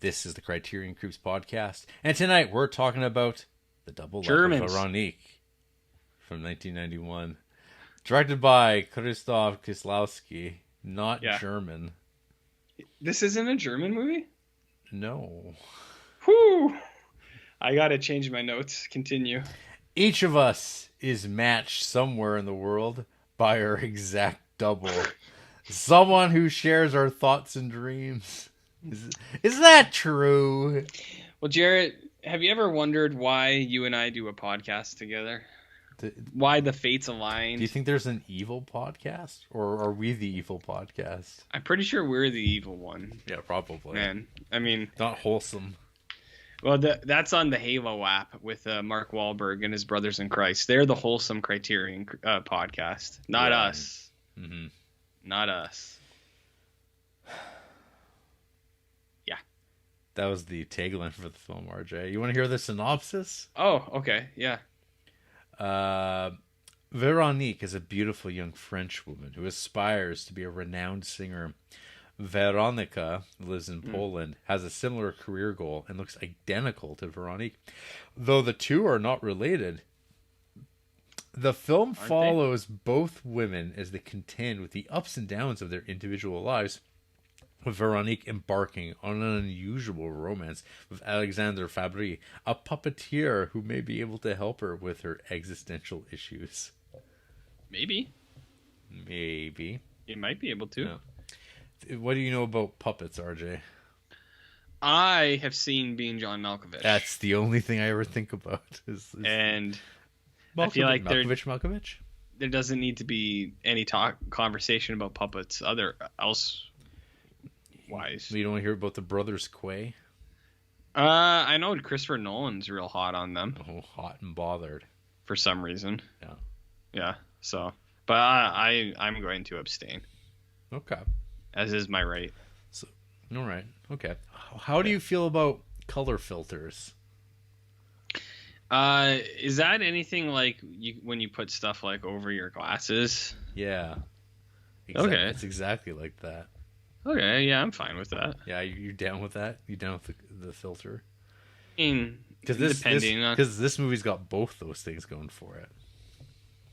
This is the Criterion Creeps podcast, and tonight we're talking about The Double Life of Veronique from 1991, directed by Krzysztof Kieslowski, not German. This isn't a German movie? No. Whew! I gotta change my notes. Continue. Each of us is matched somewhere in the world by our exact double. Someone who shares our thoughts and dreams. Is that true? Well, Jarrett, have you ever wondered why you and I do a podcast together? Why the fates align? Do you think there's an evil podcast? Or are we the evil podcast? I'm pretty sure we're the evil one. Yeah, probably. Man, I mean... Not wholesome. Well, that's on the Halo app with Mark Wahlberg and his brothers in Christ. They're the wholesome Criterion podcast. Not us. Mm-hmm. Not us. Yeah. That was the tagline for the film, RJ. You want to hear the synopsis? Oh, okay. Yeah. Veronique is a beautiful young French woman who aspires to be a renowned singer. Veronica lives in Poland, has a similar career goal, and looks identical to Veronique. Though the two are not related, the film follows both women as they contend with the ups and downs of their individual lives, with Veronique embarking on an unusual romance with Alexander Fabry, a puppeteer who may be able to help her with her existential issues. Maybe. You might be able to. Yeah. What do you know about puppets, RJ? I have seen Being John Malkovich. That's the only thing I ever think about. And Malkovich, I feel like Malkovich? There doesn't need to be any conversation about puppets elsewise. You don't want to hear about the brothers Quay? I know Christopher Nolan's real hot on them. Oh, hot and bothered. For some reason. Yeah. Yeah, so. But I'm going to abstain. Okay. As is my right. So, all right. Okay. How do you feel about color filters? Is that anything like when you put stuff like over your glasses? Yeah. Okay. It's exactly like that. Okay, yeah, I'm fine with that. Yeah, you down with that? You down with the filter? I mean, because this movie's got both those things going for it.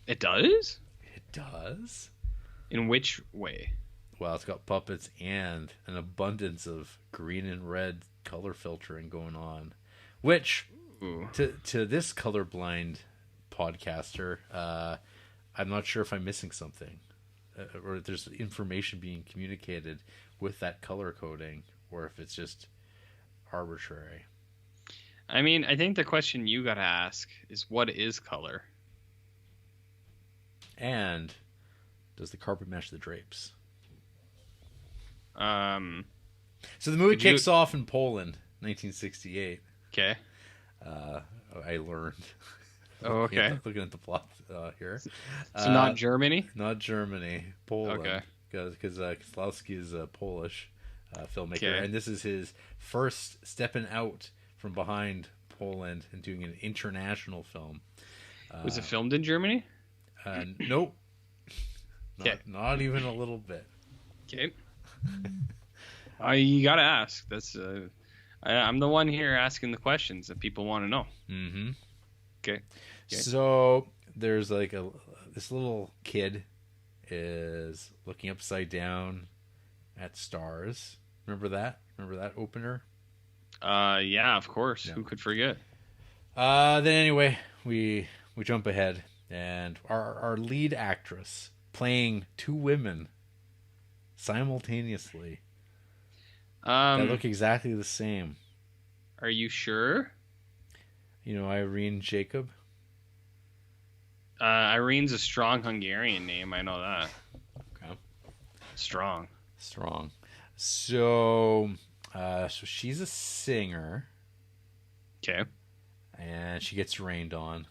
It does? It does. In which way? Well, it's got puppets and an abundance of green and red color filtering going on, which to this colorblind podcaster, I'm not sure if I'm missing something, or if there's information being communicated with that color coding, or if it's just arbitrary. I mean, I think the question you gotta ask is, what is color? And does the carpet match the drapes? So the movie kicks off in Poland, 1968. Okay. I learned. Oh, okay. Looking at the plot here. So not Germany? Not Germany. Poland. Okay. Because Kieslowski is a Polish filmmaker. Okay. And this is his first stepping out from behind Poland and doing an international film. Was it filmed in Germany? Nope. Not even a little bit. Okay. You gotta ask. That's I'm the one here asking the questions that people want to know. Mm-hmm. Okay. So there's like this little kid is looking upside down at stars. Remember that? Remember that opener? Yeah, of course. Yeah. Who could forget? Then anyway, we jump ahead, and our lead actress playing two women simultaneously that look exactly the same. Are you sure? You know Irene Jacob? Irene's a strong Hungarian name. I know that. Okay. Strong. So she's a singer. Okay. And she gets rained on,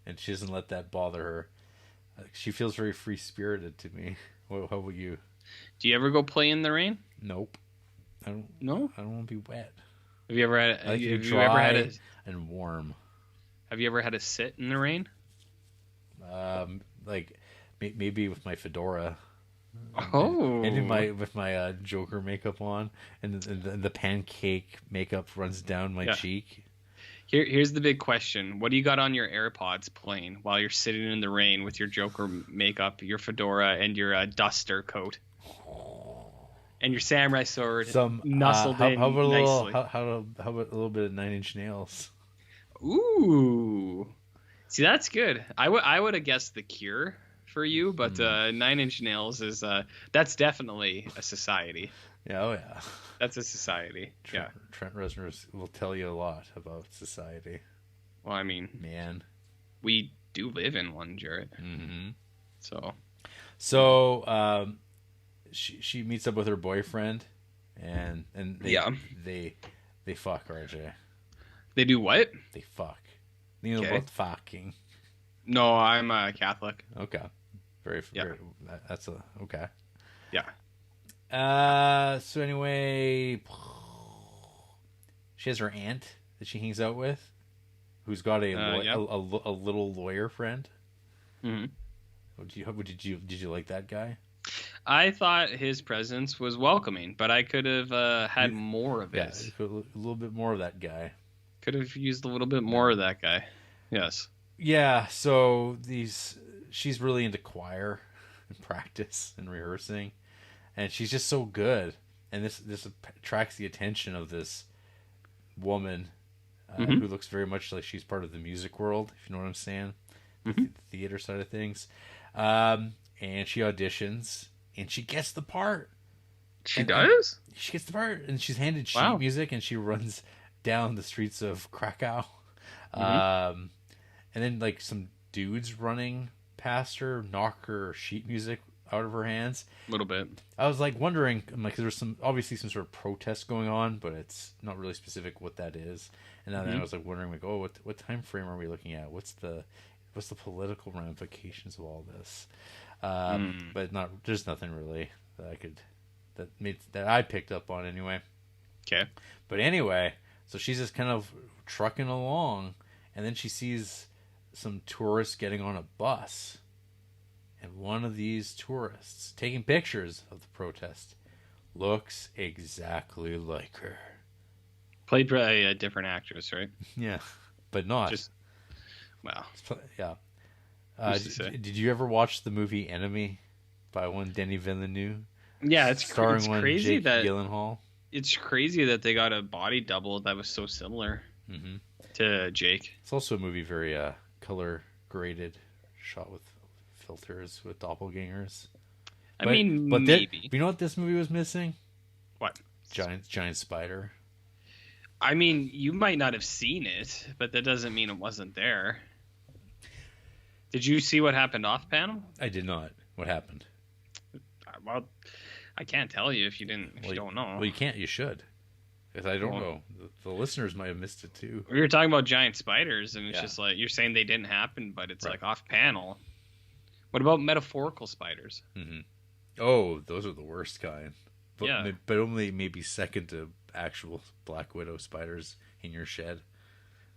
and she doesn't let that bother her. She feels very free-spirited to me. How about you? Do you ever go play in the rain? Nope. I don't. No? I don't want to be wet. Have you ever had? Have you ever had and warm? Have you ever had to sit in the rain? Like maybe with my fedora, Oh. And with my Joker makeup on, and the pancake makeup runs down my cheek. Here's the big question. What do you got on your AirPods playing while you're sitting in the rain with your Joker makeup, your fedora, and your duster coat? And your samurai sword nestled in nicely. How about a little bit of Nine Inch Nails? Ooh. See, that's good. I would have guessed The Cure for you, but Nine Inch Nails is that's definitely a society. Yeah, oh yeah. That's a society. Trent Reznor will tell you a lot about society. Well, I mean, man, we do live in one, Jarrett. Mm-hmm. So she meets up with her boyfriend, and they fuck, RJ. They do what? They fuck. You know about fucking. No, I'm Catholic. Okay. Very. That's okay. Yeah. So anyway, she has her aunt that she hangs out with, who's got a little lawyer friend. Mm-hmm. Did you like that guy? I thought his presence was welcoming, but I could have had more of it. Yeah, a little bit more of that guy. Could have used a little bit more of that guy. Yes. Yeah. So she's really into choir and practice and rehearsing. And she's just so good, and this attracts the attention of this woman who looks very much like she's part of the music world, if you know what I'm saying, the theater side of things. And she auditions, and she gets the part. She does? She gets the part, and she's handed sheet music, and she runs down the streets of Krakow. And then like some dudes running past her knock her sheet music out of her hands a little bit. I was like wondering, like, there's obviously some sort of protest going on, but it's not really specific what that is. And then I was like wondering, like, oh, what time frame are we looking at? What's the political ramifications of all this? But there's nothing really that I picked up on anyway. Okay. But anyway, so she's just kind of trucking along, and then she sees some tourists getting on a bus. And one of these tourists taking pictures of the protest looks exactly like her. Played by a different actress, right? Yeah, but not. Wow. Yeah. Did you ever watch the movie Enemy by one Denis Villeneuve? Yeah, it's Jake crazy that Gyllenhaal. It's crazy that they got a body double that was so similar to Jake. It's also a movie very color graded, shot with filters with doppelgangers. But maybe. You know what this movie was missing? What? Giant spider. I mean, you might not have seen it, but that doesn't mean it wasn't there. Did you see what happened off panel? I did not. What happened? Well, I can't tell you if you didn't. If you don't know. Well, you can't. You should. Because I don't know. The listeners might have missed it too. We were talking about giant spiders, and it's just like you're saying they didn't happen, but it's like off panel. What about metaphorical spiders? Mm-hmm. Oh, those are the worst kind. But only maybe second to actual Black Widow spiders in your shed.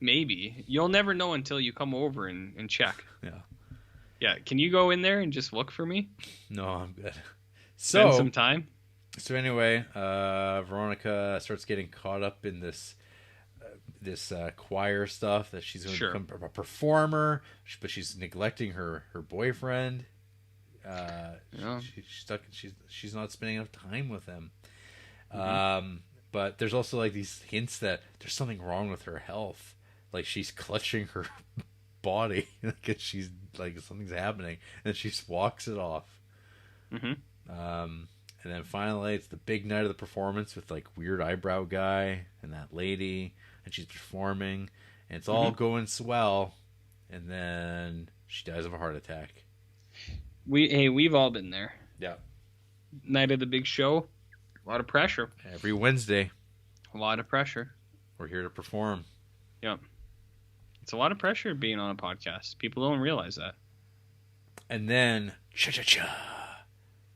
Maybe. You'll never know until you come over and check. Yeah. Yeah. Can you go in there and just look for me? No, I'm good. Spend some time. So anyway, Veronica starts getting caught up in this choir stuff that she's going to become a performer, but she's neglecting her boyfriend. She's stuck. She's not spending enough time with him. But there's also like these hints that there's something wrong with her health. Like she's clutching her body because she's like something's happening, and she just walks it off. And then finally, it's the big night of the performance with like weird eyebrow guy and that lady, and she's performing, and it's all going swell, and then she dies of a heart attack. We've all been there. Yeah. Night of the big show, a lot of pressure. Every Wednesday. A lot of pressure. We're here to perform. Yep. It's a lot of pressure being on a podcast. People don't realize that. And then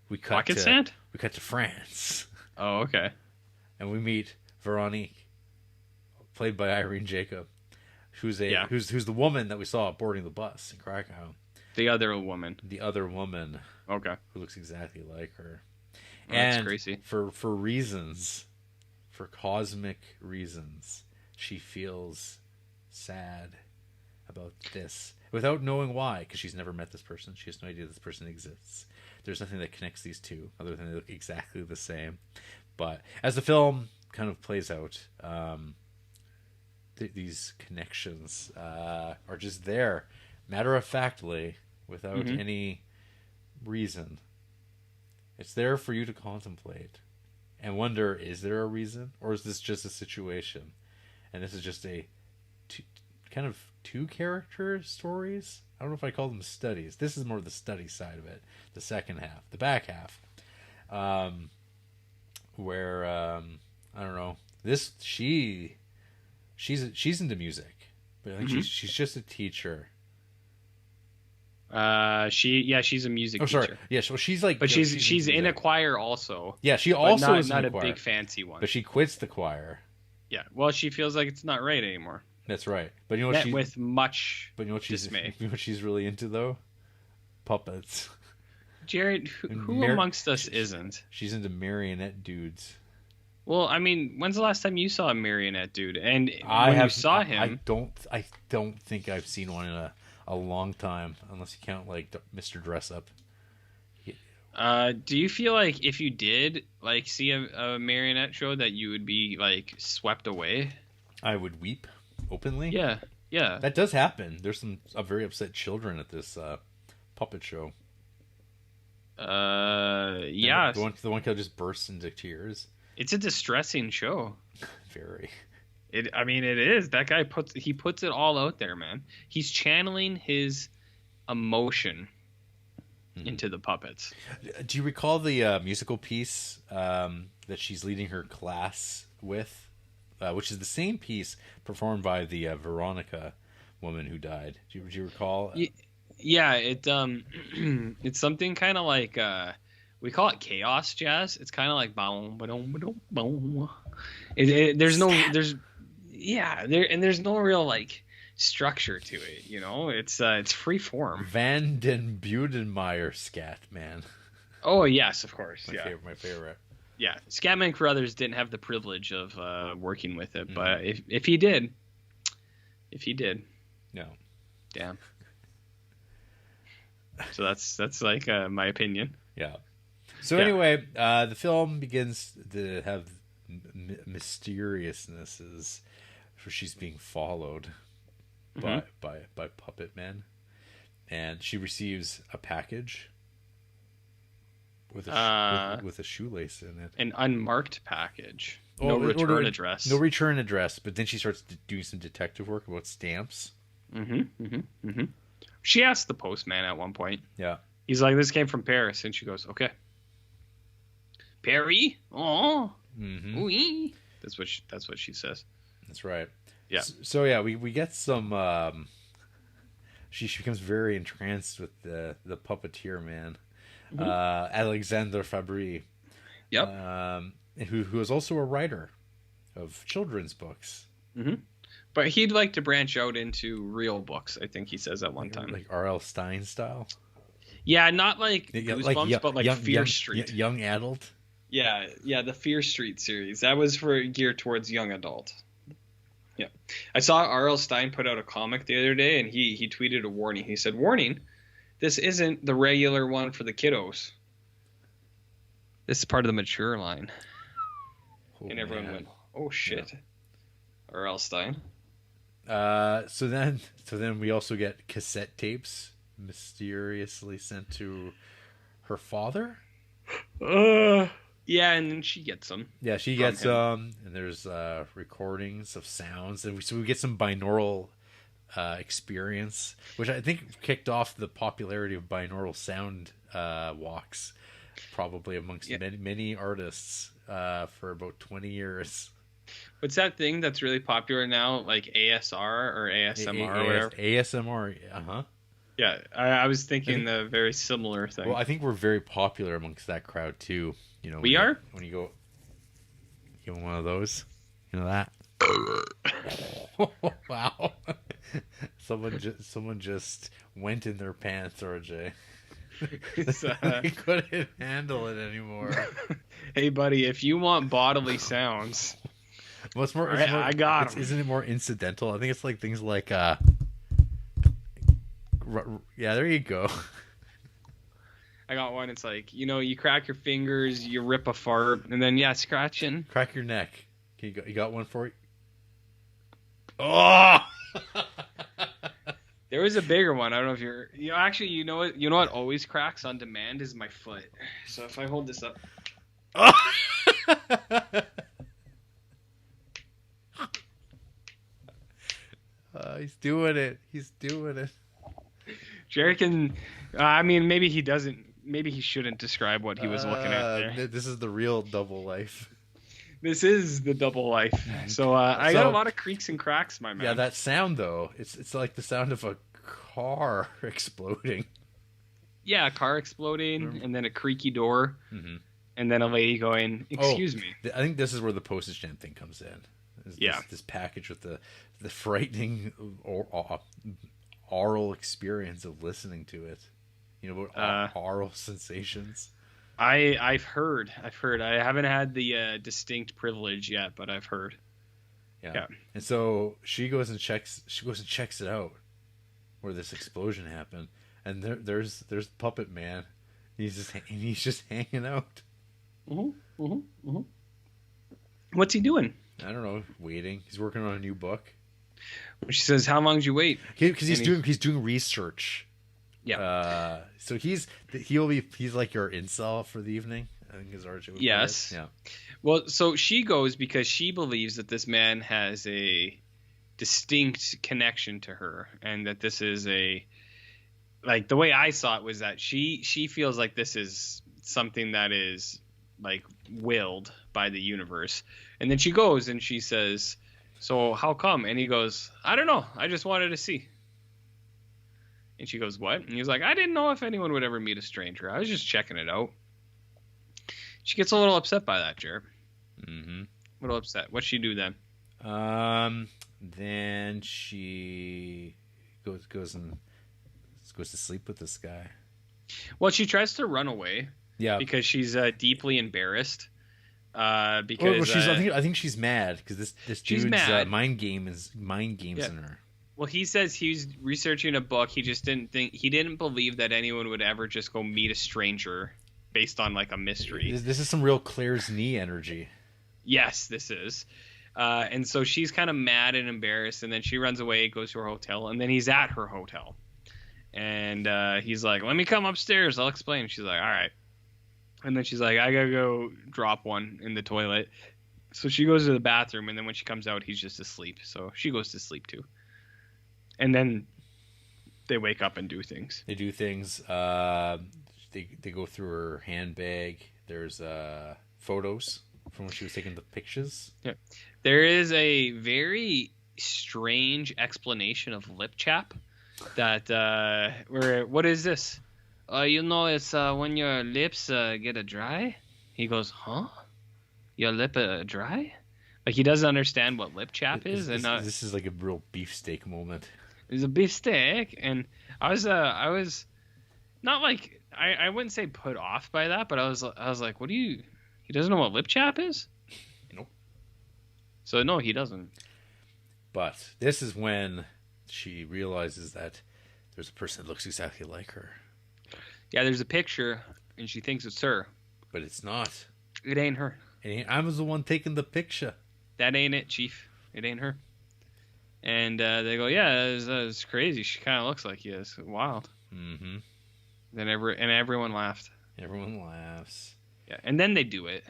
we cut to France. Oh, okay. And we meet Veronique, played by Irene Jacob, who's the woman that we saw boarding the bus in Krakow. The other woman. The other woman. Okay. Who looks exactly like her. Oh, that's and crazy. For reasons, for cosmic reasons, she feels sad about this without knowing why, because she's never met this person. She has no idea this person exists. There's nothing that connects these two other than they look exactly the same. But as the film kind of plays out, these connections are just there, matter-of-factly, without any reason. It's there for you to contemplate and wonder, is there a reason, or is this just a situation? And this is just a two character stories. I don't know if I call them studies. This is more the study side of it, the second half. The back half, where I don't know, she's into music, but I think she's just a teacher. She's a music teacher. Sorry. Yeah, so she's like, but she's in a choir also. Yeah, she also is not a choir, big fancy one. But she quits the choir. Yeah, well, she feels like it's not right anymore. That's right. But you know what? With much but you know what she's dismay. You know what she's really into though? Puppets. Jared, who amongst us isn't? She's into marionette dudes. Well, I mean, when's the last time you saw a marionette dude? And you saw him, I don't think I've seen one in a long time, unless you count like Mr. Dress Up. Do you feel like if you did like see a marionette show that you would be like swept away? I would weep openly. Yeah. That does happen. There's some very upset children at this puppet show. Yeah. The one kid just bursts into tears. It's a distressing show. Very. It is. That guy puts it all out there, man. He's channeling his emotion into the puppets. Do you recall the musical piece that she's leading her class with, which is the same piece performed by the Veronica woman who died? Do you recall? Yeah, it's something kind of like we call it chaos jazz. It's kind of like boom, boom, boom. There's no real like structure to it, you know. It's free form. Van den Budenmeyer scat, man. Oh yes, of course. My favorite. Yeah, Scatman Crothers didn't have the privilege of working with it, but if he did, no, damn. So that's like my opinion. Yeah. So anyway, the film begins to have mysteriousnesses, where she's being followed by puppet men, and she receives a package with a shoelace in it, an unmarked package. No return address. No return address. But then she starts doing some detective work about stamps. She asks the postman at one point. Yeah. He's like, "This came from Paris," and she goes, "Okay." Paris? Oh. Oui. That's what she says. That's right. Yeah. So yeah, we get some. She becomes very entranced with the puppeteer man, Alexandre Fabry. Yep. Who is also a writer of children's books. But he'd like to branch out into real books, I think he says at one time. Like R.L. Stine style? Yeah, not like Goosebumps, but like Fear Street. Young adult? Yeah, the Fear Street series. That was geared towards young adult. Yeah. I saw R.L. Stine put out a comic the other day, and he tweeted a warning. He said, "Warning, this isn't the regular one for the kiddos. This is part of the mature line." And everyone went, "Oh, shit." Yeah. R.L. Stine. So then we also get cassette tapes mysteriously sent to her father. Yeah, and then she gets them. Yeah, she gets them, and there's recordings of sounds, and we get some binaural experience, which I think kicked off the popularity of binaural sound walks, probably amongst many artists for about 20 years. What's that thing that's really popular now, like ASR or ASMR or whatever? ASMR, Yeah, I was thinking the very similar thing. Well, I think we're very popular amongst that crowd too. You know, we are. When you go, give one of those, you know that. Wow, Someone just went in their pants, RJ. It's, They couldn't handle it anymore. Hey, buddy, if you want bodily sounds, Well, it's more. all right, I got 'em. Isn't it more incidental? I think it's like things like yeah, there you go. I got one. It's like, you crack your fingers, you rip a fart, and then scratching. Crack your neck. You got one for you? Oh. There was a bigger one. I don't know if you're. Actually, you know what? You know what always cracks on demand is my foot. So if I hold this up. He's doing it. He's doing it. Jarrett can. I mean, maybe he doesn't. Maybe he shouldn't describe what he was looking at there. This is the real double life. This is the double life. So I got a lot of creaks and cracks, my man. Yeah, that sound though. It's like the sound of a car exploding. Yeah, a car exploding, and then a creaky door, and then a lady going, "Excuse me." I think this is where the postage stamp thing comes in. This package with the frightening oral experience of listening to it. Oral sensations. I've heard. I haven't had the distinct privilege yet, but I've heard. Yeah. And so she goes and checks it out where this explosion happened, and there's Puppet Man. He's just hanging out. What's he doing? I don't know. Waiting. He's working on a new book. She says, "How long did you wait?" Because he's doing research. Yeah. So he's like your incel for the evening. I think his RJ would be. Yes. Yeah. Well, so she goes because she believes that this man has a distinct connection to her, and that this is the way I saw it was that she feels like this is something that is like willed by the universe. And then she goes and she says, "So how come?" And he goes, "I don't know. I just wanted to see." And she goes, "What?" And he was like, "I didn't know if anyone would ever meet a stranger. I was just checking it out." She gets a little upset by that, Jared. Mm-hmm. A little upset. What'd she do then? Then she goes to sleep with this guy. Well, she tries to run away. Yeah. Because she's deeply embarrassed. Because I think she's mad because this dude's mind games in her. Well, he says he's researching a book. He just didn't believe that anyone would ever just go meet a stranger based on like a mystery. This is some real Claire's knee energy. Yes, this is. And so she's kind of mad and embarrassed, and then she runs away, goes to her hotel, and then he's at her hotel. And he's like, "Let me come upstairs. I'll explain." She's like, "All right." And then she's like, "I gotta go drop one in the toilet." So she goes to the bathroom, and then when she comes out, he's just asleep. So she goes to sleep too. And then they wake up and do things. They do things. They go through her handbag. There's photos from when she was taking the pictures. Yeah. There is a very strange explanation of lip chap that what is this? It's when your lips get dry. He goes, "Huh? Your lip dry?" Like he doesn't understand what lip chap is. This is like a real beefsteak moment. It's a beefsteak, and I was not like I wouldn't say put off by that, but I was like, "What do you? He doesn't know what lip chap is?" Nope. So no, he doesn't. But this is when she realizes that there's a person that looks exactly like her. Yeah, there's a picture, and she thinks it's her. But it's not. It ain't her. I was the one taking the picture. That ain't it, Chief. It ain't her. And they go, "Yeah, that's crazy. She kind of looks like you. It's wild." Mm-hmm. Then everyone laughed. Everyone laughs. Yeah, and then they do it.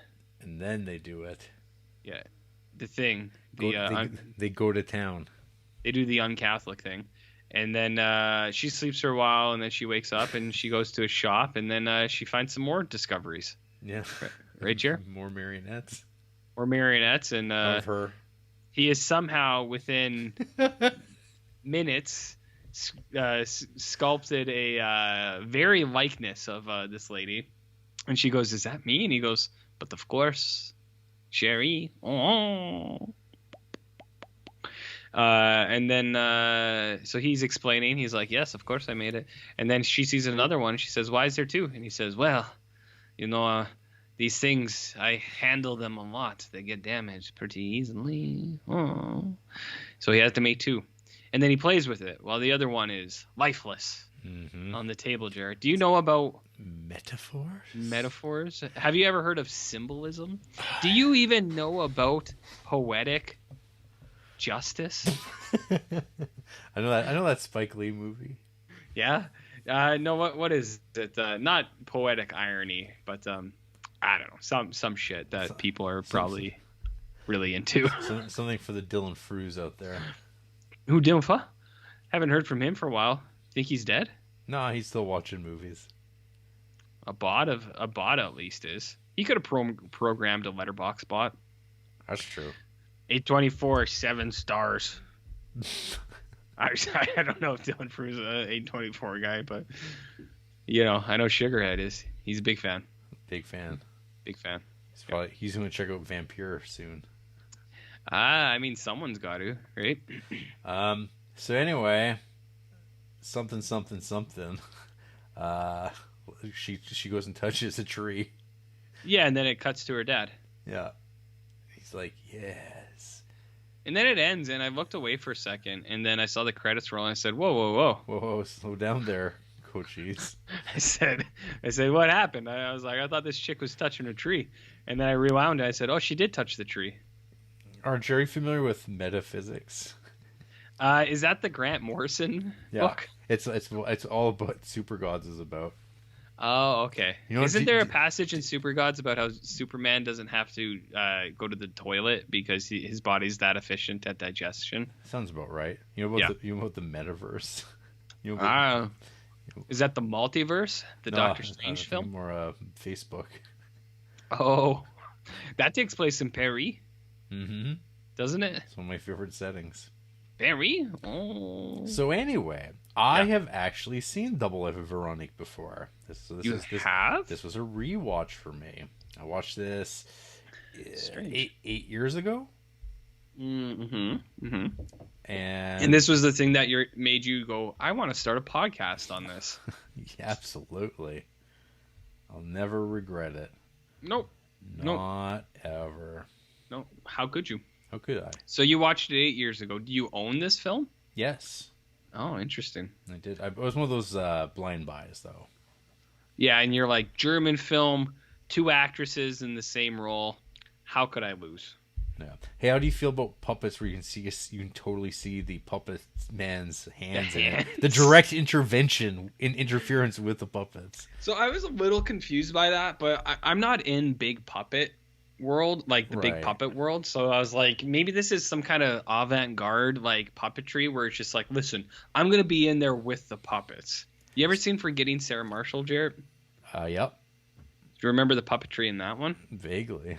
Yeah, the thing. They go to town. They do the un-Catholic thing. And then she sleeps for a while, and then she wakes up, and she goes to a shop, and then she finds some more discoveries. Yeah. Right, Jer? More marionettes. Or marionettes, and of her. He is somehow, within minutes, sculpted a very likeness of this lady. And she goes, "Is that me?" And he goes, "But of course, Sherry." Oh. And then so he's explaining. He's like, yes, of course I made it. And then she sees another one. She says, why is there two? And he says, well, these things, I handle them a lot. They get damaged pretty easily. Oh. So he has to make two. And then he plays with it while the other one is lifeless on the table, Jarrett. Do you know about metaphors? Have you ever heard of symbolism? Do you even know about poetic justice? I know that Spike Lee movie. Yeah. No. What is it? Not poetic irony, but I don't know. Some shit that people are probably really into. Something for the Dylan Frews out there. Who Dylan? Haven't heard from him for a while. Think he's dead? No, he's still watching movies. A bot at least is. He could have programmed a Letterboxd bot. That's true. 824, 7 stars. I don't know if Dylan Frews is an 824 guy, but I know Sugarhead is. He's a big fan. Big fan. He's going to check out Vampire soon. I mean, someone's got to, right? So anyway, something. She goes and touches a tree. Yeah, and then it cuts to her dad. Yeah. He's like, yes. And then it ends, and I looked away for a second, and then I saw the credits roll, and I said, whoa. Whoa, slow down there, coachies. I said, what happened? I was like, I thought this chick was touching a tree. And then I rewound it. I said, oh, she did touch the tree. Are Jerry familiar with metaphysics? Is that the Grant Morrison book? It's all about Super Gods is about. Oh, okay. Isn't there a passage in Super Gods about how Superman doesn't have to go to the toilet because his body's that efficient at digestion? Sounds about right. You know about the metaverse? Is that the multiverse? The Doctor Strange film? More Facebook. Oh, that takes place in Paris. Mm-hmm. Doesn't it? It's one of my favorite settings. Paris? Oh. So anyway, I have actually seen Double Life of Veronique before. This have? This was a rewatch for me. I watched this 8 years ago. Mm-hmm. And this was the thing that made you go, I want to start a podcast on this. Yeah, absolutely. I'll never regret it. Nope. Not ever. No. How could you? How could I? So you watched it 8 years ago. Do you own this film? Yes. Oh, interesting. I did. It was one of those blind buys, though. Yeah, and you're like, German film, 2 actresses in the same role. How could I lose? Yeah. Hey, how do you feel about puppets where you can totally see the puppet man's hands in it? The direct interference with the puppets. So I was a little confused by that, but I'm not in big puppet world, like the big puppet world. So I was like, maybe this is some kind of avant-garde like puppetry where it's just like, listen, I'm going to be in there with the puppets. You ever seen Forgetting Sarah Marshall, Jarrett? Yep. Do you remember the puppetry in that one? Vaguely.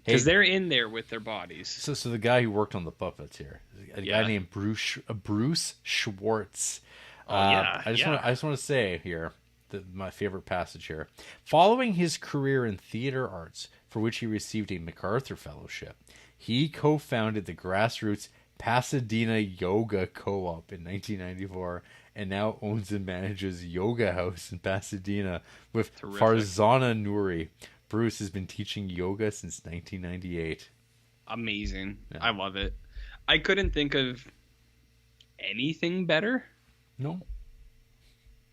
Because they're in there with their bodies. So the guy who worked on the puppets here, a guy named Bruce Schwartz. I just want to say here my favorite passage here. Following his career in theater arts, for which he received a MacArthur Fellowship, he co-founded the grassroots Pasadena Yoga Co-op in 1994, and now owns and manages Yoga House in Pasadena with Farzana Nouri. Bruce has been teaching yoga since 1998. Amazing. Yeah. I love it. I couldn't think of anything better. No.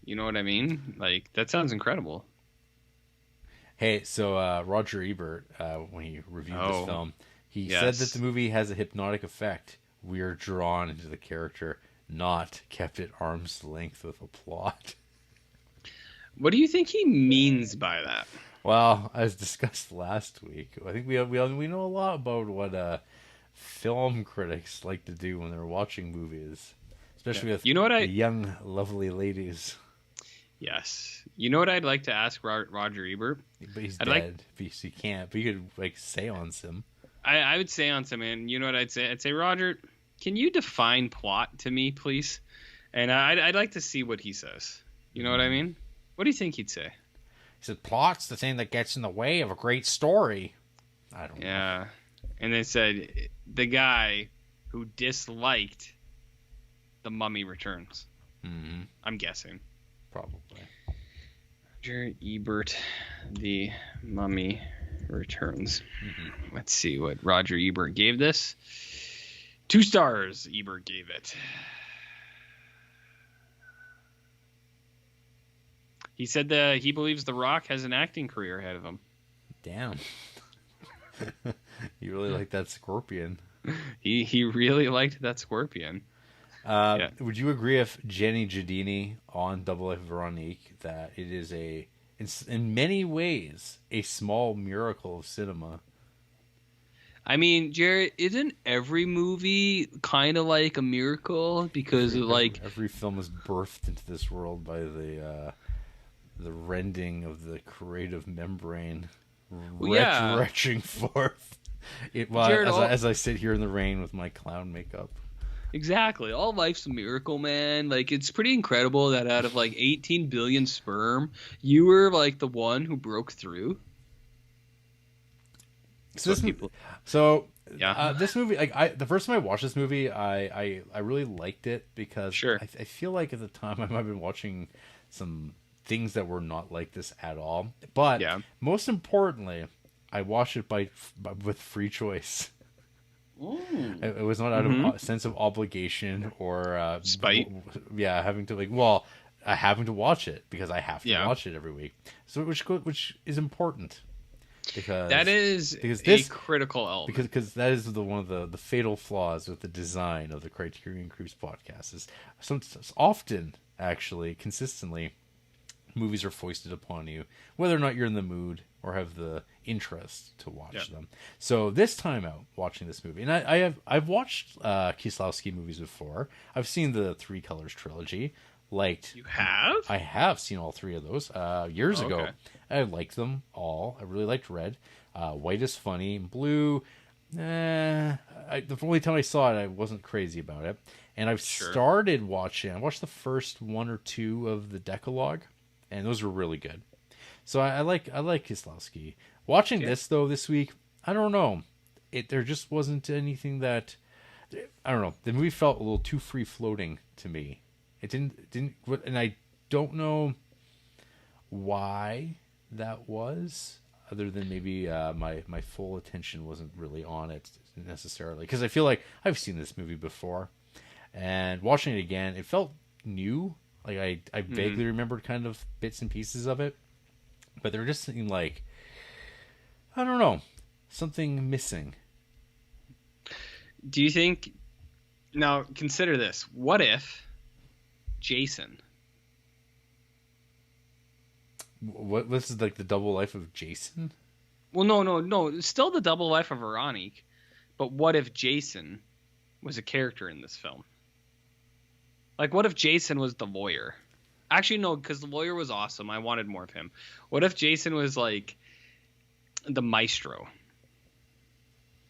You know what I mean? Like, that sounds incredible. Hey, so Roger Ebert, when he reviewed this film, he said that the movie has a hypnotic effect. We are drawn into the character, not kept at arm's length with a plot. What do you think he means by that? Well, as discussed last week, I think we know a lot about what film critics like to do when they're watching movies, especially with young, lovely ladies. Yes. You know what I'd like to ask Roger Ebert? But he's dead. So you can't. But you could seance him. I would seance him, and you know what I'd say? I'd say, Roger, can you define plot to me, please? And I'd like to see what he says. You know what I mean? What do you think he'd say? He said, plot's the thing that gets in the way of a great story. I don't know. Yeah. And they said, the guy who disliked The Mummy Returns. Mm-hmm. I'm guessing. Probably. Roger Ebert, The Mummy Returns. Mm-hmm. Let's see what Roger Ebert gave this. 2 stars Ebert gave it. He said that he believes The Rock has an acting career ahead of him. Damn. You really like that scorpion. He really liked that scorpion. Yeah. Would you agree if Jenny Giardini on Double Life of Veronique that it is in many ways a small miracle of cinema? I mean, Jarrett, isn't every movie kind of like a miracle? Because every film is birthed into this world by the rending of the creative membrane, retching forth. Jared, as I sit here in the rain with my clown makeup. Exactly. All life's a miracle, man. Like, it's pretty incredible that out of 18 billion sperm, you were the one who broke through. This movie, the first time I watched this movie, I really liked it because I feel like at the time I might have been watching some things that were not like this at all. But most importantly, I watched it with free choice. It was not out of a sense of obligation or spite. Having to watch it because I have to watch it every week. So which is important. Because that is a critical element. Because that is one of the fatal flaws with the design of the Criterion Creeps podcast. Is often, actually, consistently, movies are foisted upon you, whether or not you're in the mood or have the interest to watch them. So this time out, watching this movie, and I've watched Kieslowski movies before. I've seen the Three Colors trilogy. You have? I have seen all 3 of those years ago. I liked them all. I really liked Red. White is funny. Blue, the only time I saw it, I wasn't crazy about it. And I've started watching. I watched the first 1 or 2 of the Decalogue, and those were really good. So I like Kieslowski. Watching this though this week, I don't know. There just wasn't anything that I don't know. The movie felt a little too free floating to me. It didn't, and I don't know why that was, other than maybe my full attention wasn't really on it necessarily. Because I feel like I've seen this movie before, and watching it again, it felt new. I vaguely remembered kind of bits and pieces of it, but there just seemed like, I don't know, something missing. Do you think? Now consider this: what if Jason? What? This is like the double life of Jason? Well, no. Still the double life of Veronique, but what if Jason was a character in this film? What if Jason was the lawyer? Actually, no, because the lawyer was awesome. I wanted more of him. What if Jason was the maestro?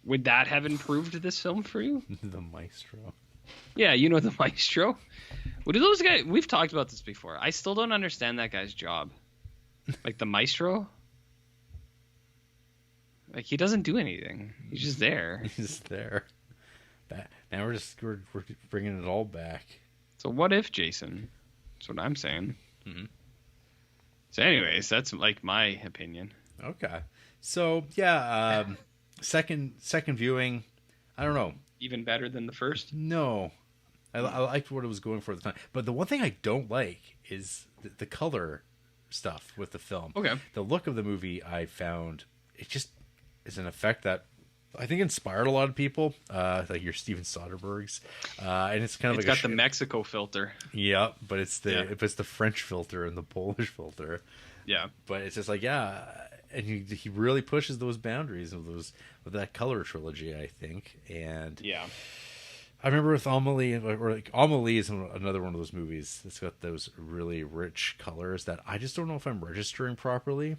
Would that have improved this film for you? The maestro. Yeah, you know the maestro. What do those guys? We've talked about this before. I still don't understand that guy's job. The maestro. He doesn't do anything. He's just there. He's just there. Now we're bringing it all back. So what if Jason? That's what I'm saying. Mm-hmm. So, anyways, that's my opinion. Okay. So yeah, second viewing. I don't know. Even better than the first? No. I liked what it was going for at the time. But the one thing I don't like is the color stuff with the film. Okay. The look of the movie, I found, it just is an effect that I think inspired a lot of people, like your Steven Soderberghs. And it's kind of it's got the Mexico filter. Yeah, but it's the French filter and the Polish filter. Yeah. But it's just and he really pushes those boundaries of that color trilogy, I think. And yeah. I remember with Amelie, Amelie is another one of those movies that's got those really rich colors that I just don't know if I'm registering properly,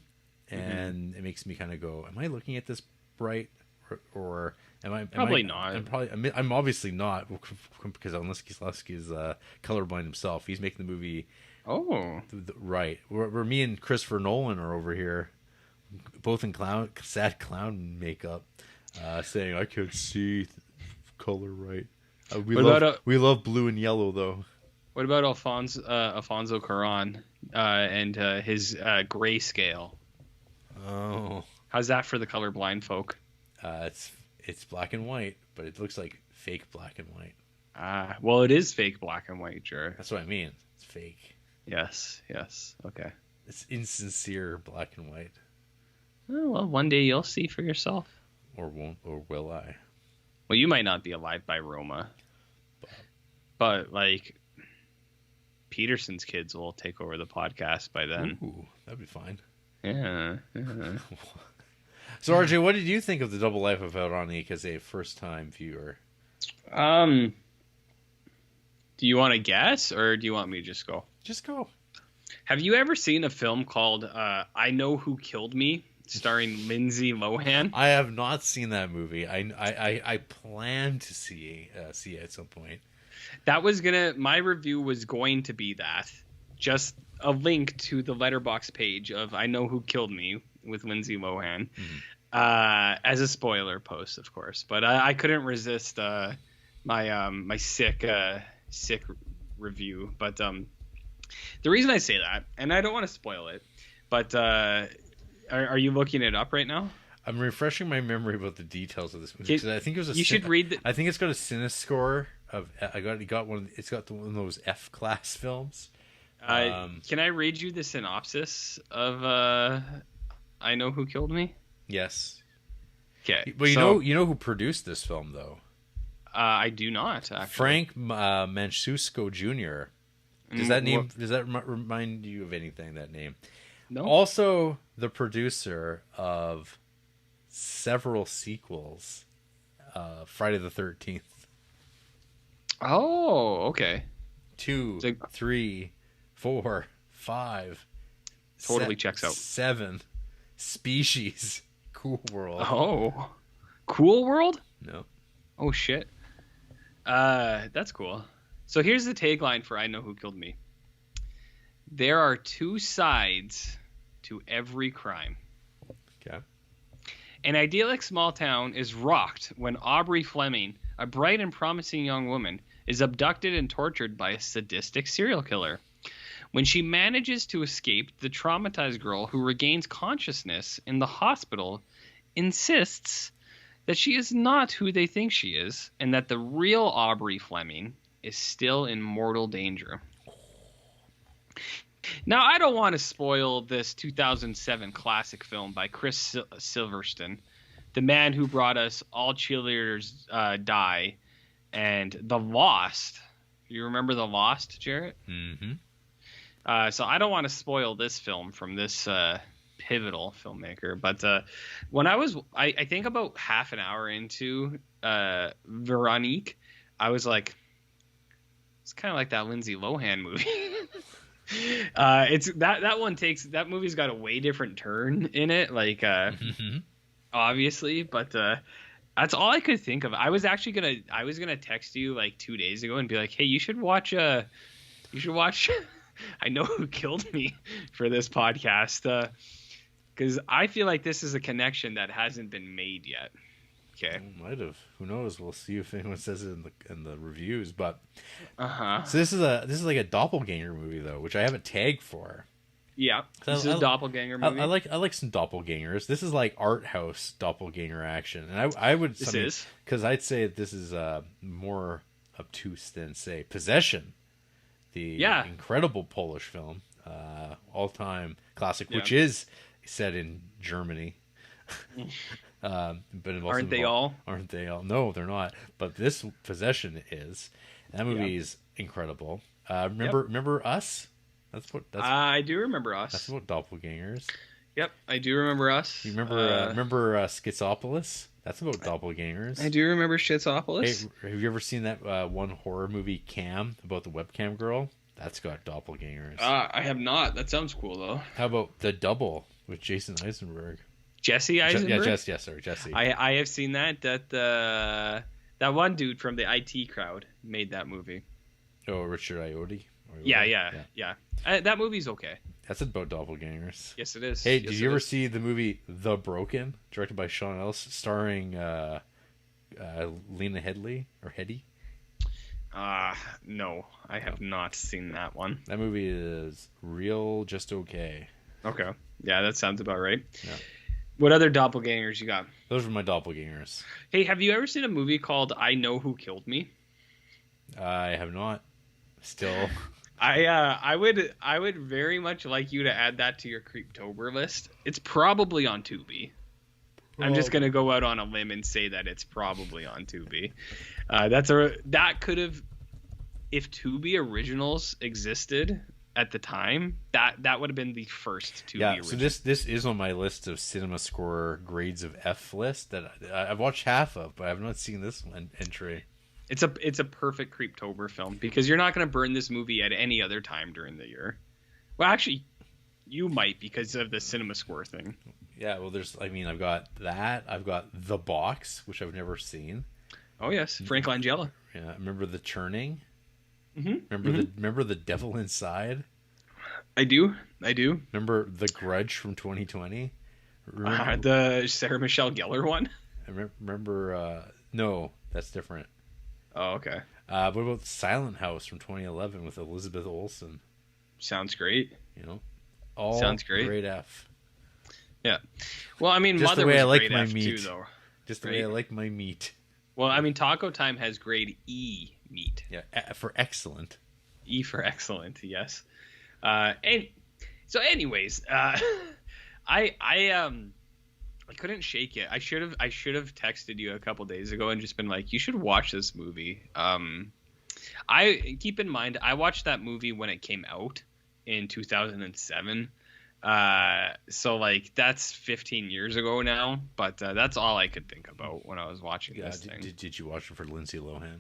and it makes me kind of go, "Am I looking at this right, or am I?" Probably not. I'm obviously not, because unless Kieslowski is colorblind himself, he's making the movie. Oh, right. Where me and Christopher Nolan are over here, both in sad clown makeup, saying I could see color right. We love blue and yellow though. What about Alfonso Cuarón and his grayscale? Oh, how's that for the colorblind folk? It's black and white, but it looks like fake black and white. Well, it is fake black and white, Jared. That's what I mean. It's fake. Yes. Okay. It's insincere black and white. Oh, well, one day you'll see for yourself. Or will I? Well, you might not be alive by Roma. But like, Peterson's kids will take over the podcast by then. Ooh, that'd be fine. Yeah. So, RJ, what did you think of The Double Life of Veronique as a first-time viewer? Do you want to guess, or do you want me to just go? Just go. Have you ever seen a film called I Know Who Killed Me, starring Lindsay Lohan? I have not seen that movie. I plan to see it at some point. My review was going to be that. Just a link to the Letterboxd page of I Know Who Killed Me with Lindsay Lohan. As a spoiler post, of course. But I couldn't resist my sick review. But the reason I say that, and I don't want to spoil it, but are you looking it up right now? I'm refreshing my memory about the details of this movie. I think it was should read the... I think it's got a Cinescore of. It's got one of those F class films. Can I read you the synopsis of I Know Who Killed Me? Yes. Okay. But you know who produced this film though? I do not, actually. Frank Mancuso Jr. Does that remind you of anything, that name? No. Also the producer of several sequels, Friday the 13th. Oh, okay. 2, 3, 4, 5. Totally checks out. 7. Species. Cool World. Oh. Cool World? No. Oh, shit. That's cool. So here's the tagline for I Know Who Killed Me. There are two sides to every crime. Okay. An idyllic small town is rocked when Aubrey Fleming, a bright and promising young woman, is abducted and tortured by a sadistic serial killer. When she manages to escape, the traumatized girl who regains consciousness in the hospital insists that she is not who they think she is, and that the real Aubrey Fleming is still in mortal danger. Now, I don't want to spoil this 2007 classic film by Chris Silverstein, the man who brought us All Cheerleaders Die and The Lost. You remember The Lost, Jarrett? Mm-hmm. So I don't want to spoil this film from this pivotal filmmaker. But when I think about half an hour into Veronique, I was like, it's kind of like that Lindsay Lohan movie. It's that movie's got a way different turn in it, like obviously, but that's all I could think of. I was gonna text you like 2 days ago and be like, hey, you should watch I Know Who Killed Me for this podcast, because I feel like this is a connection that hasn't been made yet. Okay, might have. Who knows? We'll see if anyone says it in the reviews. But so this is like a doppelganger movie though, which I have a tag for. Yeah, this is a doppelganger movie. I like some doppelgangers. This is like art house doppelganger action, and I would because I'd say this is more obtuse than say Possession, the incredible Polish film, all time classic, which is set in Germany. But aren't they all? No, they're not. But this Possession is. That movie is incredible. Remember Us? I do remember Us. That's about doppelgangers. Yep, I do remember Us. You remember Schizopolis? That's about doppelgangers. I do remember Schizopolis. Hey, have you ever seen that one horror movie, Cam, about the webcam girl? That's got doppelgangers. I have not. That sounds cool though. How about The Double with Jason Eisenberg? Jesse Eisenberg? Jesse. I have seen that. That one dude from the IT crowd made that movie. Oh, Richard Ayoade? Yeah. That movie's okay. That's about doppelgangers. Yes, it is. Hey, did you ever see the movie The Broken, directed by Sean Ellis, starring Lena Headey. No, I have not seen that one. That movie is real just okay. Okay. Yeah, that sounds about right. Yeah. What other doppelgangers you got? Those were my doppelgangers. Hey, have you ever seen a movie called I Know Who Killed Me? I have not. Still. I would very much like you to add that to your Creeptober list. It's probably on Tubi. I'm just gonna go out on a limb and say that it's probably on Tubi. That could have, if Tubi originals existed at the time, that would have been the first Tubi original. So this is on my list of Cinema Score grades of F list that I've watched half of, but I've not seen this one entry. It's a perfect Creeptober film because you're not gonna burn this movie at any other time during the year. Well, actually, you might because of the Cinema Score thing. Yeah, well, I've got that. I've got The Box, which I've never seen. Oh yes, Frank Langella. Yeah, remember The Churning? Mm-hmm. Remember The Devil Inside? I do. Remember The Grudge from 2020? The Sarah Michelle Gellar one? Remember no, that's different. Oh, okay. What about Silent House from 2011 with Elizabeth Olsen? Sounds great. All sounds great. Grade F. Yeah. Well, I mean, Just Mother the way was I like grade my F meat. too, though. Just the way I like my meat. Well, I mean, Taco Time has grade E meat. Yeah, for excellent. E for excellent, yes. And so, anyways, I couldn't shake it. I should have texted you a couple days ago and just been like, you should watch this movie. I keep in mind I watched that movie when it came out in 2007. So like that's 15 years ago now, but that's all I could think about when I was watching this thing. Did you watch it for Lindsay Lohan?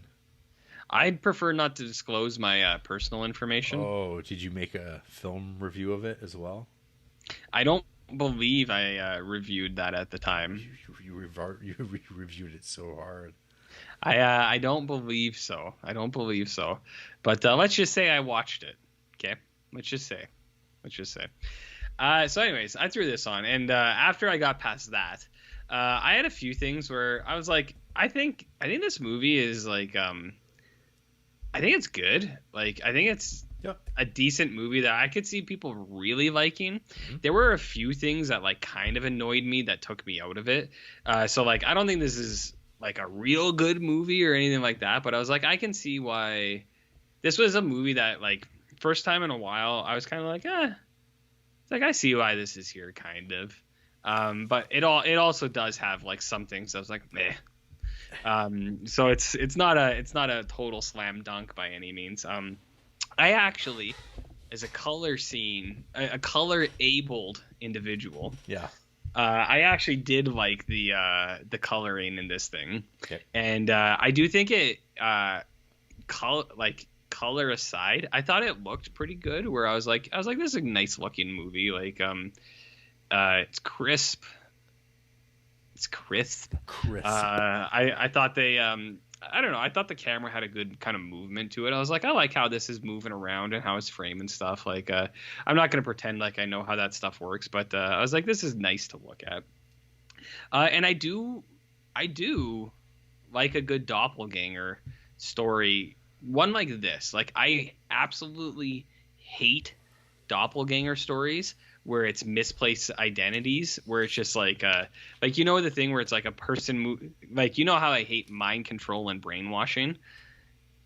I'd prefer not to disclose my personal information. Oh, did you make a film review of it as well? I don't believe I reviewed that at the time. You reviewed it so hard. I don't believe so. But let's just say I watched it. Okay, let's just say. So anyways, I threw this on, and after I got past that, I had a few things where I was like, I think this movie is like, I think it's good. Like, I think it's a decent movie that I could see people really liking. Mm-hmm. There were a few things that like kind of annoyed me that took me out of it. So like, I don't think this is like a real good movie or anything like that, but I was like, I can see why this was a movie that like first time in a while I was kind of like, it's like I see why this is here kind of. But it also does have like some things I was like, meh. So it's not a total slam dunk by any means. I actually, as a color abled individual, I actually did like the coloring in this thing, and I do think it color aside, I thought it looked pretty good. Where I was like, this is a nice looking movie. Like, it's crisp. I thought they I don't know. I thought the camera had a good kind of movement to it. I was like, I like how this is moving around and how it's framed and stuff. Like, I'm not going to pretend like I know how that stuff works, but I was like, this is nice to look at. And I do like a good doppelganger story. One like this. Like, I absolutely hate doppelganger stories where it's misplaced identities, where it's just like the thing where it's like a person like, how I hate mind control and brainwashing.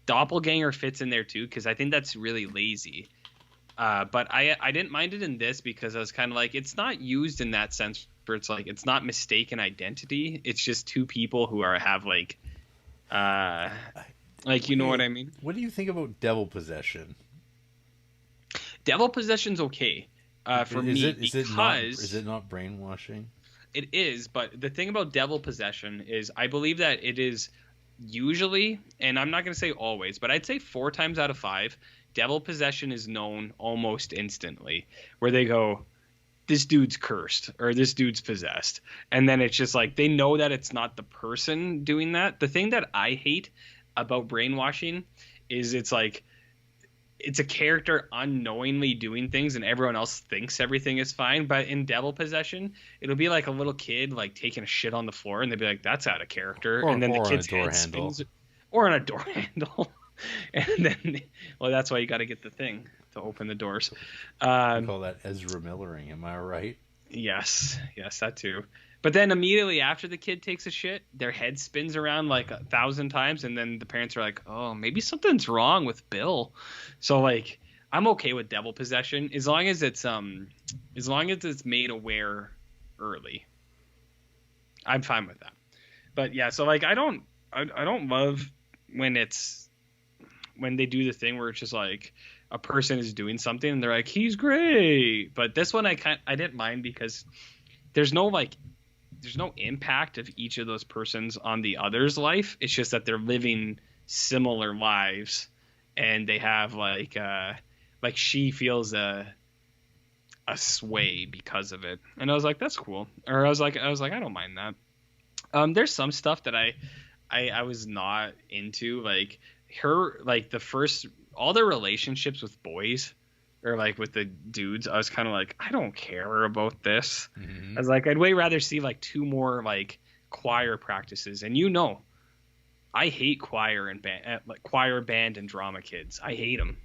Doppelganger fits in there too, because I think that's really lazy. But I didn't mind it in this because I was kind of like, it's not used in that sense where it's like, it's not mistaken identity. It's just two people who have like what I mean? What do you think about devil possession? Devil possession's okay. For me, is it not brainwashing? It is, but the thing about devil possession is I believe that it is usually, and I'm not going to say always, but I'd say 4 times out of 5, devil possession is known almost instantly, where they go, this dude's cursed or this dude's possessed. And then it's just like, they know that it's not the person doing that. The thing that I hate about brainwashing is it's like, it's a character unknowingly doing things and everyone else thinks everything is fine. But in devil possession, it'll be like a little kid like taking a shit on the floor and they'll be like, that's out of character. And then the kid's head spins, or on a door handle. And then, well, that's why you got to get the thing to open the doors. I call that Ezra Millering. Am I right? Yes, that too. But then immediately after the kid takes a shit, their head spins around like 1,000 times, and then the parents are like, "Oh, maybe something's wrong with Bill." So like, I'm okay with devil possession as long as it's made aware early. I'm fine with that. But yeah, so like I don't love when they do the thing where it's just like a person is doing something and they're like, "He's great." But this one I didn't mind because there's no impact of each of those persons on the other's life. It's just that they're living similar lives, and they have like she feels a sway because of it. And I was like, that's cool. Or I was like, I don't mind that. There's some stuff that I was not into, like her, like all the relationships with boys, or like with the dudes, I was kind of like, I don't care about this. Mm-hmm. I was like, I'd way rather see like 2 more like choir practices. And I hate choir and band and drama kids. I hate them.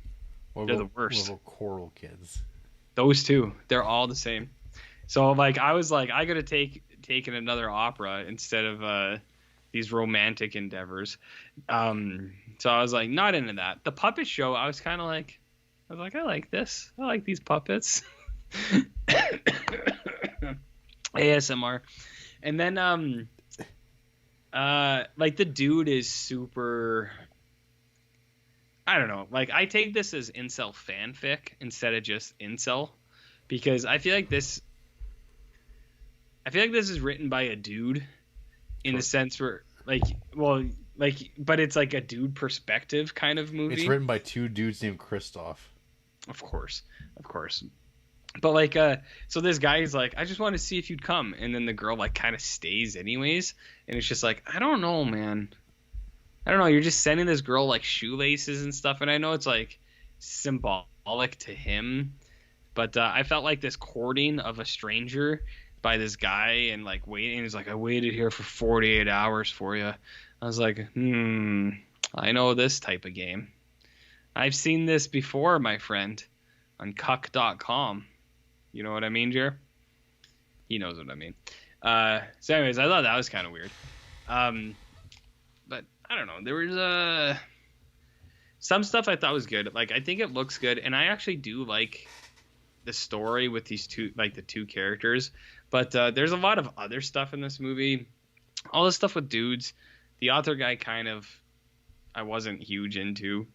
They're the worst. Little choral kids. Those 2, they're all the same. So like I was like, I gotta taken another opera instead of these romantic endeavors. So I was like, not into that. The puppet show, I was like, I like this. I like these puppets. ASMR. And then like the dude is super, I don't know. Like I take this as incel fanfic instead of just incel, because I feel like this is written by a dude in the sense where but it's like a dude perspective kind of movie. It's written by 2 dudes named Christoph. Of course. But like, so this guy is like, I just want to see if you'd come. And then the girl like kind of stays anyways. And it's just like, I don't know, man. I don't know. You're just sending this girl like shoelaces and stuff. And I know it's like symbolic to him, but I felt like this courting of a stranger by this guy and like waiting. He's like, I waited here for 48 hours for you. I was like, I know this type of game. I've seen this before, my friend, on cuck.com. You know what I mean, Jer? He knows what I mean. So anyways, I thought that was kind of weird. But I don't know. There was some stuff I thought was good. Like, I think it looks good. And I actually do like the story with these two, like the 2 characters. But there's a lot of other stuff in this movie. All this stuff with dudes. The author guy I wasn't huge into.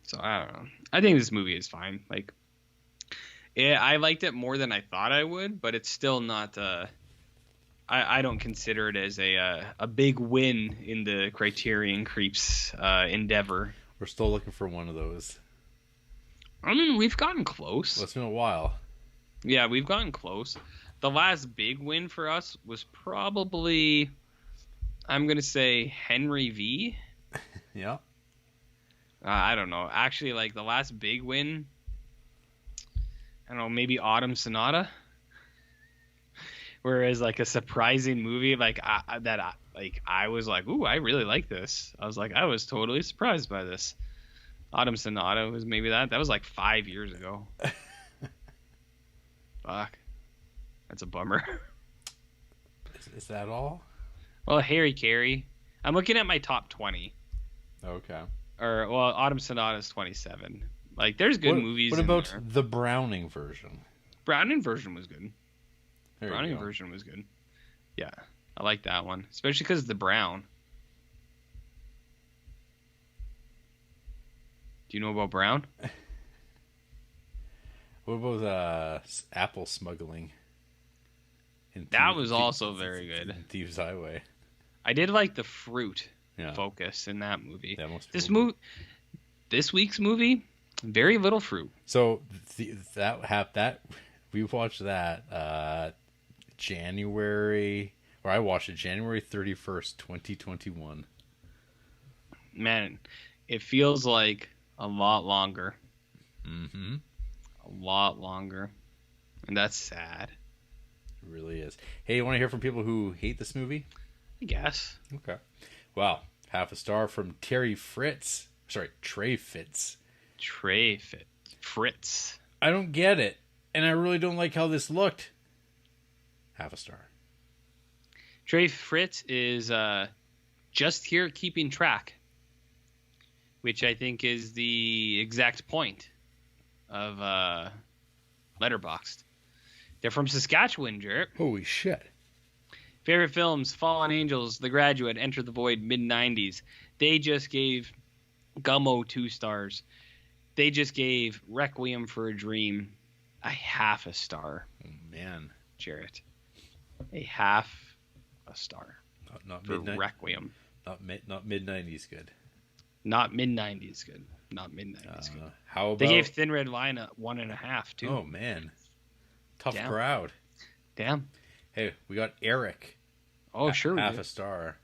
So I don't know. I think this movie is fine. Like, yeah, I liked it more than I thought I would, but it's still not. I don't consider it as a big win in the Criterion Creeps endeavor. We're still looking for one of those. I mean, we've gotten close. Well, it's been a while. Yeah, we've gotten close. The last big win for us was probably, I'm gonna say, Henry V. Yeah. I don't know. Actually, like the last big win, I don't know, maybe Autumn Sonata. Whereas like a surprising movie like I was like, ooh, I really like this. I was like, I was totally surprised by this. Autumn Sonata was maybe that. That was like 5 years ago. Fuck. That's a bummer. Is that all? Well, Harry Carey. I'm looking at my top 20. Okay. Or, well, Autumn Sonata is 27. Like, there's good movies in there. What about the Browning version? Browning version was good. Browning version was good. Yeah, I like that one. Especially because of the brown. Do you know about brown? What about apple smuggling? That was also very good. In Thieves Highway. I did like the fruit focus in that movie. This week's movie, very little fruit. So we watched that January, or I watched it January 31st, 2021. Man, it feels like A lot longer. Mm-hmm. A lot longer. And that's sad. It really is. Hey, you want to hear from people who hate this movie? I guess. Okay. Well, half a star from Terry Fritz. Sorry, Trey Fitz. Fritz. I don't get it, and I really don't like how this looked. Half a star. Trey Fritz is just here keeping track, which I think is the exact point of Letterboxd. They're from Saskatchewan, Jarrett. Holy shit. Favorite films: Fallen Angels, The Graduate, Enter the Void, mid-90s. They just gave Gummo 2 stars. They just gave Requiem for a Dream a half a star. Oh, man. Jarrett. A half a star. Not for mid Requiem. Not mid-90s good. Not mid-90s good. Not mid-90s good. How about... They gave Thin Red Line a 1.5, too. Oh, man. Tough Damn. crowd. Damn. Hey, we got Eric. Oh, sure. Half a star.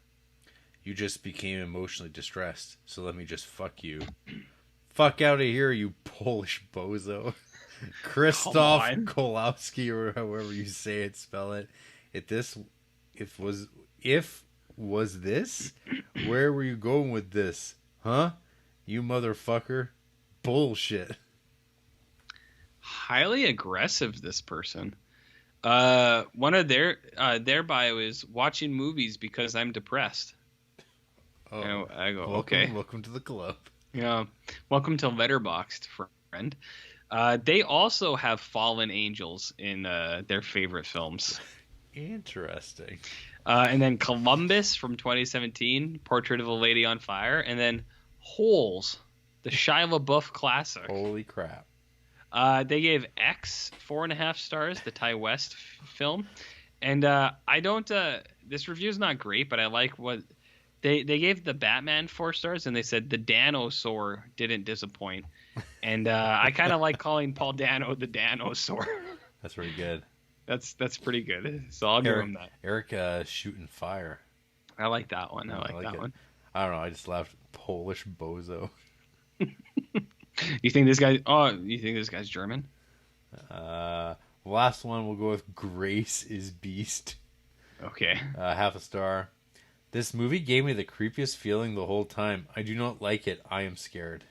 You just became emotionally distressed, so let me just fuck you. Fuck out of here, you Polish bozo. Krzysztof Kolowski, or however you say it, spell it. If was this? Where were you going with this? Huh? You motherfucker. Bullshit. Highly aggressive, this person. One of their bio is watching movies because I'm depressed. Oh, I go, welcome, okay. Welcome to the club. Yeah. Welcome to Letterboxd, friend. They also have Fallen Angels in their favorite films. Interesting. And then Columbus from 2017, Portrait of a Lady on Fire, and then Holes, the Shia LaBeouf classic. Holy crap. They gave X 4.5 stars, the Ty West film. And I don't this review is not great, but I like what they gave the Batman 4 stars, and they said the Danosaur didn't disappoint. And I kind of like calling Paul Dano the Danosaur. That's pretty good. That's pretty good. So I'll give him that. Eric shooting fire. I like that one. I like that it. one. I don't know. I just laughed. Polish bozo. You think this guy's German? Last one we'll go with Grace is Beast. Okay. Half a star. This movie gave me the creepiest feeling the whole time. I do not like it. I am scared.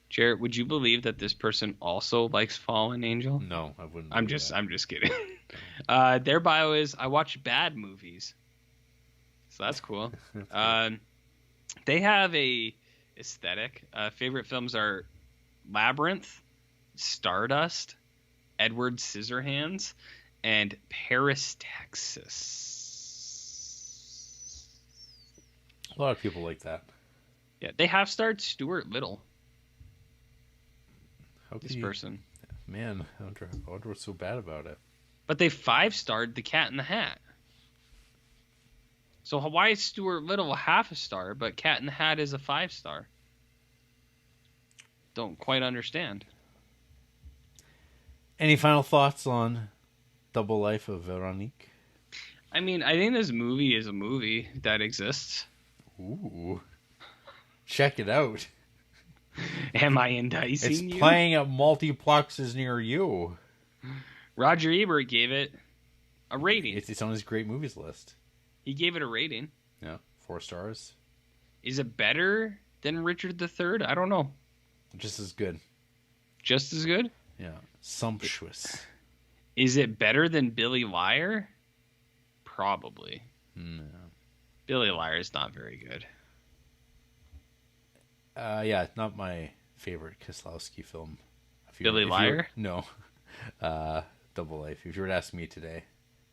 Jarrett, would you believe that this person also likes Fallen Angel? No, I wouldn't. I'm just kidding. Their bio is I watch bad movies. So that's cool. They have a aesthetic. Favorite films are Labyrinth, Stardust, Edward Scissorhands, and Paris, Texas. A lot of people like that. Yeah, they have starred Stuart Little. This person. Man, I wonder what's so bad about it. But they 5-starred The Cat in the Hat. So why is Stuart Little a half a star, but Cat in the Hat is a 5-star? Don't quite understand. Any final thoughts on Double Life of Veronique? I mean, I think this movie is a movie that exists. Ooh. Check it out. Am I enticing you? It's playing at multiplexes near you. Roger Ebert gave it a rating. It's on his great movies list. He gave it a rating. Yeah, 4 stars. Is it better than Richard III? I don't know. Just as good. Just as good? Yeah. Sumptuous. Is it better than Billy Liar? Probably. No. Billy Liar is not very good. Yeah, not my favorite Kieslowski film. Billy Liar? No. Double Life, if you were to ask me today.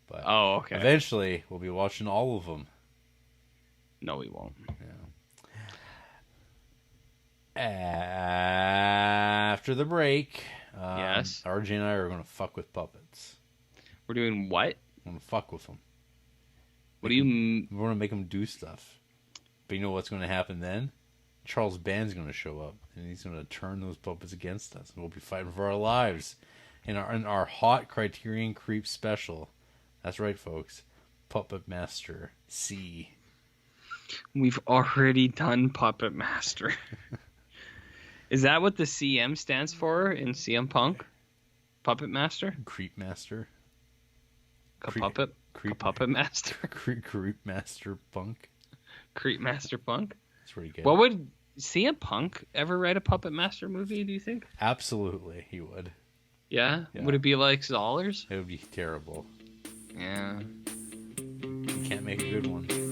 But oh, okay. Eventually, we'll be watching all of them. No, we won't. Yeah. After the break, yes, RJ and I are going to fuck with puppets. We're doing what? We're going to fuck with them. What do you... We're going to make them do stuff. But you know what's going to happen then? Charles Band's going to show up, and he's going to turn those puppets against us, and we'll be fighting for our lives in our hot Criterion Creeps special. That's right, folks. Puppet Master C. We've already done Puppet Master. Is that what the CM stands for in CM Punk? Puppet Master? Creep Master. Puppet? Puppet Master? Creep Master Punk. Creep Master Punk? That's pretty good. What would CM Punk ever write a Puppet Master movie, do you think? Absolutely, he would. Yeah? Yeah. Would it be like Zollers? It would be terrible. Yeah. You can't make a good one.